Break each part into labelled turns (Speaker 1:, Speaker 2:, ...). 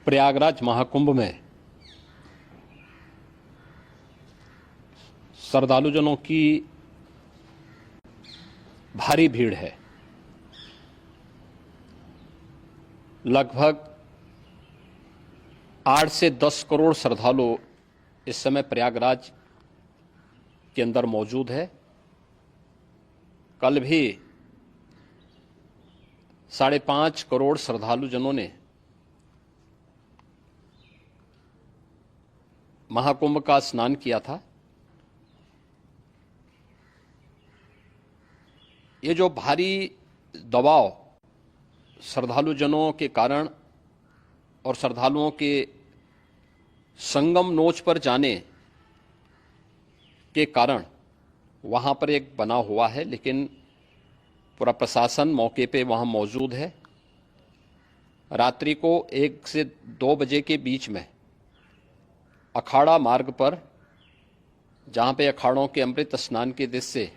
Speaker 1: प्रयागराज महाकुंभ में श्रद्धालुजनों की भारी भीड़ है। लगभग 8 से 10 करोड़ श्रद्धालु इस समय प्रयागराज के अंदर मौजूद है। कल भी 5.5 करोड़ श्रद्धालुजनों ने महाकुंभ का स्नान किया था। ये जो भारी दबाव श्रद्धालुजनों के कारण और श्रद्धालुओं के संगम नोच पर जाने के कारण वहां पर एक बना हुआ है, लेकिन पूरा प्रशासन मौके पे वहां मौजूद है। रात्रि को 1 से 2 बजे के बीच में अखाड़ा मार्ग पर, जहां पे अखाड़ों के अमृत स्नान के दृश्य से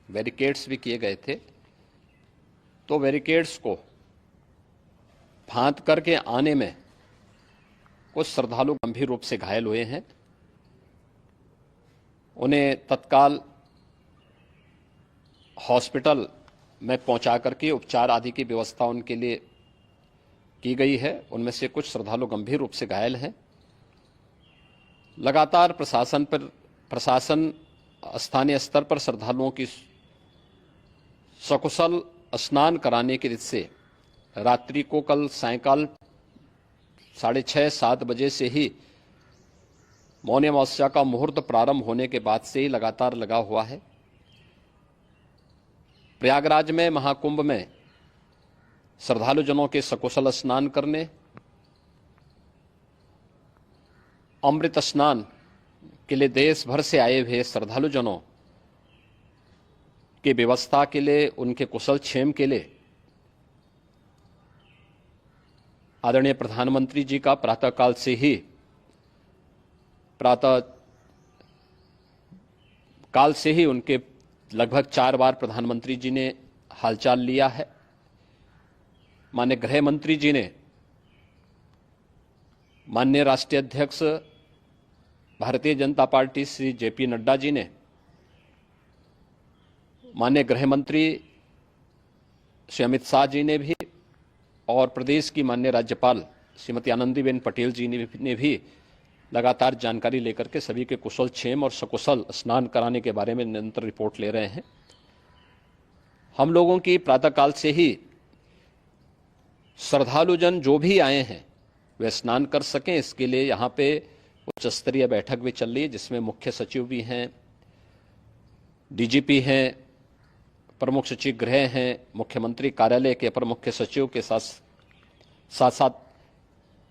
Speaker 1: बैरिकेड्स भी किए गए थे, तो बैरिकेड्स को फांद करके आने में कुछ श्रद्धालु गंभीर रूप से घायल हुए हैं। उन्हें तत्काल हॉस्पिटल में पहुंचा करके उपचार आदि की व्यवस्था उनके लिए की गई है। उनमें से कुछ श्रद्धालु गंभीर रूप से घायल हैं। लगातार प्रशासन स्थानीय स्तर पर श्रद्धालुओं की सकुशल स्नान कराने के से रात्रि को कल सायंकाल 6:30-7 बजे से ही मौनी अमावस्या का मुहूर्त प्रारंभ होने के बाद से ही लगातार लगा हुआ है। प्रयागराज में महाकुंभ में श्रद्धालुजनों के सकुशल स्नान करने, अमृत स्नान के लिए देश भर से आए हुए श्रद्धालुजनों की व्यवस्था के लिए, उनके कुशल क्षेम के लिए आदरणीय प्रधानमंत्री जी का प्रातःकाल से ही उनके लगभग 4 बार प्रधानमंत्री जी ने हालचाल लिया है। माननीय गृह मंत्री जी ने, माननीय राष्ट्रीय अध्यक्ष भारतीय जनता पार्टी श्री जेपी नड्डा जी ने, माननीय गृह मंत्री श्री अमित शाह जी ने भी, और प्रदेश की माननीय राज्यपाल श्रीमती आनंदीबेन पटेल जी ने भी लगातार जानकारी लेकर के सभी के कुशल क्षेम और सकुशल स्नान कराने के बारे में निरंतर रिपोर्ट ले रहे हैं। हम लोगों की प्रातःकाल से ही श्रद्धालुजन जो भी आए हैं वे स्नान कर सकें, इसके लिए यहाँ पे उच्च स्तरीय बैठक भी चल रही है, जिसमें मुख्य सचिव भी हैं, डीजीपी हैं, प्रमुख सचिव गृह हैं, मुख्यमंत्री कार्यालय के अपर मुख्य सचिव के साथ साथ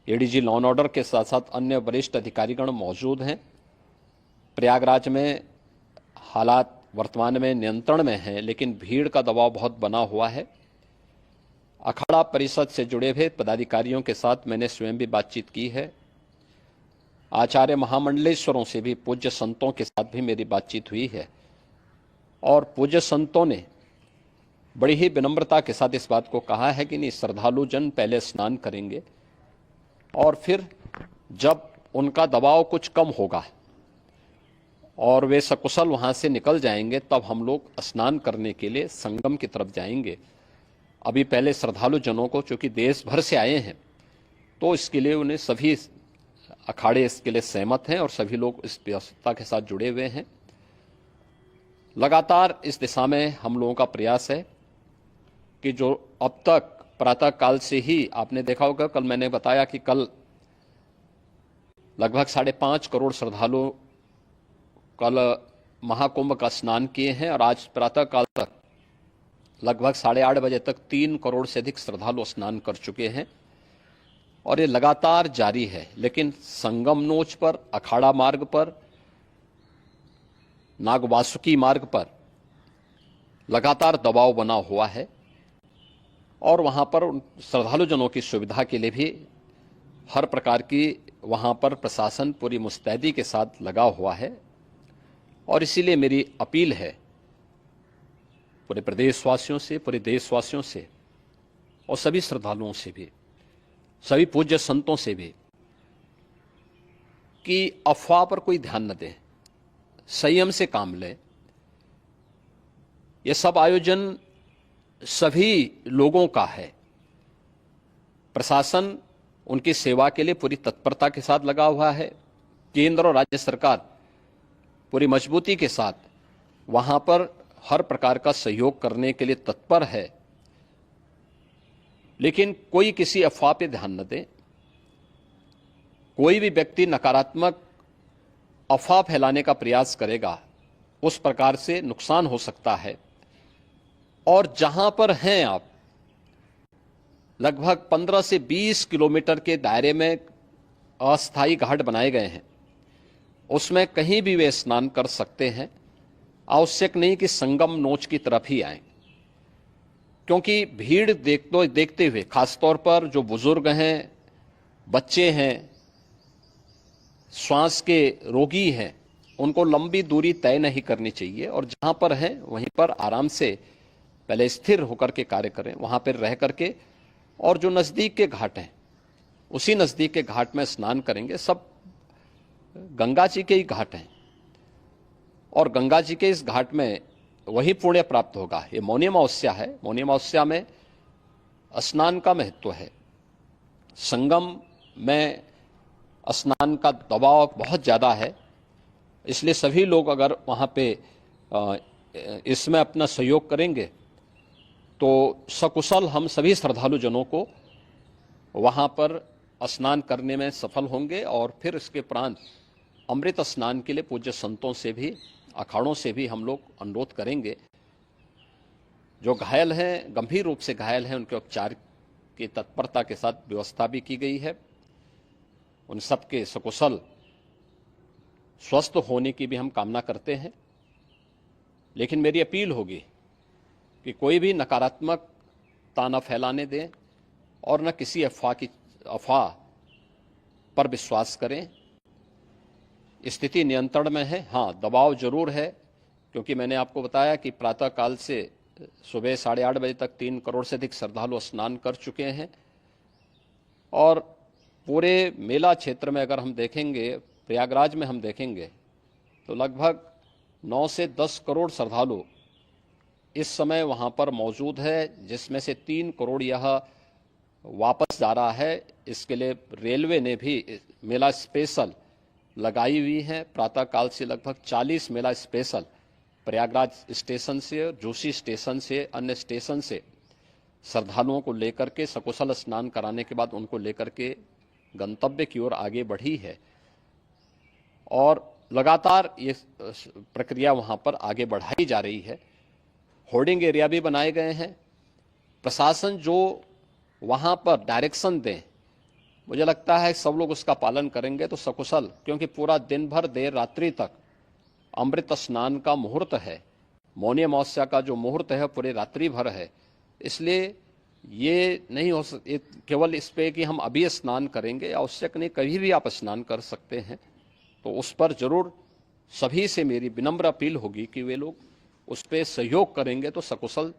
Speaker 1: एडीजी लॉ एंड ऑर्डर के साथ साथ अन्य वरिष्ठ अधिकारीगण मौजूद हैं। प्रयागराज में हालात वर्तमान में नियंत्रण में हैं, लेकिन भीड़ का दबाव बहुत बना हुआ है। अखाड़ा परिषद से जुड़े हुए पदाधिकारियों के साथ मैंने स्वयं भी बातचीत की है। आचार्य महामंडलेश्वरों से भी, पूज्य संतों के साथ भी मेरी बातचीत हुई है, और पूज्य संतों ने बड़ी ही विनम्रता के साथ इस बात को कहा है कि नहीं, श्रद्धालुजन पहले स्नान करेंगे और फिर जब उनका दबाव कुछ कम होगा और वे सकुशल वहां से निकल जाएंगे, तब हम लोग स्नान करने के लिए संगम की तरफ जाएंगे। अभी पहले श्रद्धालुजनों को, चूंकि देश भर से आए हैं, तो इसके लिए उन्हें सभी अखाड़े इसके लिए सहमत हैं और सभी लोग इस व्यवस्था के साथ जुड़े हुए हैं। लगातार इस दिशा में हम लोगों का प्रयास है कि जो अब तक प्रातःकाल से ही आपने देखा होगा, कल मैंने बताया कि कल लगभग 5.5 करोड़ श्रद्धालु कल महाकुंभ का स्नान किए हैं, और आज प्रातःकाल तक लगभग 8:30 बजे तक 3 करोड़ से अधिक श्रद्धालु स्नान कर चुके हैं, और ये लगातार जारी है। लेकिन संगम नोच पर, अखाड़ा मार्ग पर, नागवासुकी मार्ग पर लगातार दबाव बना हुआ है, और वहां पर श्रद्धालुजनों की सुविधा के लिए भी हर प्रकार की वहां पर प्रशासन पूरी मुस्तैदी के साथ लगा हुआ है। और इसीलिए मेरी अपील है पूरे प्रदेशवासियों से, पूरे देशवासियों से और सभी श्रद्धालुओं से भी सभी पूज्य संतों से भी कि अफवाह पर कोई ध्यान न दें, संयम से काम लें। ये सब आयोजन सभी लोगों का है। प्रशासन उनकी सेवा के लिए पूरी तत्परता के साथ लगा हुआ है। केंद्र और राज्य सरकार पूरी मजबूती के साथ वहां पर हर प्रकार का सहयोग करने के लिए तत्पर है। लेकिन कोई किसी अफवाह पे ध्यान न दे। कोई भी व्यक्ति नकारात्मक अफवाह फैलाने का प्रयास करेगा, उस प्रकार से नुकसान हो सकता है। और जहां पर हैं आप, लगभग 15 से 20 किलोमीटर के दायरे में अस्थायी घाट बनाए गए हैं, उसमें कहीं भी वे स्नान कर सकते हैं। आवश्यक नहीं कि संगम नोच की तरफ ही आए, क्योंकि भीड़ देखते हुए खासतौर पर जो बुजुर्ग हैं, बच्चे हैं, श्वास के रोगी हैं, उनको लंबी दूरी तय नहीं करनी चाहिए और जहां पर हैं वहीं पर आराम से पहले स्थिर होकर के कार्य करें, वहां पर रह करके। और जो नजदीक के घाट हैं, उसी नजदीक के घाट में स्नान करेंगे। सब गंगा जी के ही घाट हैं और गंगा जी के इस घाट में वही पुण्य प्राप्त होगा। ये मौनी अमावस्या है। मौनी अमावस्या में स्नान का महत्व है। संगम में स्नान का दबाव बहुत ज़्यादा है, इसलिए सभी लोग अगर वहाँ पे इसमें अपना सहयोग करेंगे तो सकुशल हम सभी श्रद्धालु जनों को वहाँ पर स्नान करने में सफल होंगे। और फिर इसके उपरांत अमृत स्नान के लिए पूज्य संतों से भी, अखाड़ों से भी हम लोग अनुरोध करेंगे। जो घायल हैं, गंभीर रूप से घायल हैं, उनके उपचार की तत्परता के साथ व्यवस्था भी की गई है। उन सबके सकुशल स्वस्थ होने की भी हम कामना करते हैं। लेकिन मेरी अपील होगी कि कोई भी नकारात्मकता न फैलाने दें और न किसी अफवाह पर विश्वास करें। स्थिति नियंत्रण में है। हाँ, दबाव जरूर है, क्योंकि मैंने आपको बताया कि प्रातःकाल से सुबह 8:30 बजे तक 3 करोड़ से अधिक श्रद्धालु स्नान कर चुके हैं। और पूरे मेला क्षेत्र में अगर हम देखेंगे, प्रयागराज में हम देखेंगे तो लगभग 9 से 10 करोड़ श्रद्धालु इस समय वहाँ पर मौजूद है, जिसमें से 3 करोड़ यह वापस जा रहा है। इसके लिए रेलवे ने भी मेला स्पेशल लगाई हुई है। प्रातःकाल से लगभग 40 मेला स्पेशल प्रयागराज स्टेशन से और जोशी स्टेशन से, अन्य स्टेशन से श्रद्धालुओं को लेकर के सकुशल स्नान कराने के बाद उनको लेकर के गंतव्य की ओर आगे बढ़ी है। और लगातार ये प्रक्रिया वहाँ पर आगे बढ़ाई जा रही है। होर्डिंग एरिया भी बनाए गए हैं। प्रशासन जो वहाँ पर डायरेक्शन दें, मुझे लगता है सब लोग उसका पालन करेंगे तो सकुशल, क्योंकि पूरा दिन भर देर रात्रि तक अमृत स्नान का मुहूर्त है। मौनी अमावस्या का जो मुहूर्त है पूरे रात्रि भर है। इसलिए ये नहीं हो केवल इस पे कि हम अभी स्नान करेंगे, आवश्यक नहीं, कभी भी आप स्नान कर सकते हैं। तो उस पर जरूर सभी से मेरी विनम्र अपील होगी कि वे लोग उस पर सहयोग करेंगे तो सकुशल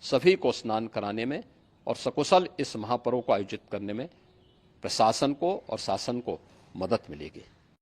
Speaker 1: सभी को स्नान कराने में और सकुशल इस महापर्व को आयोजित करने में प्रशासन को और शासन को मदद मिलेगी।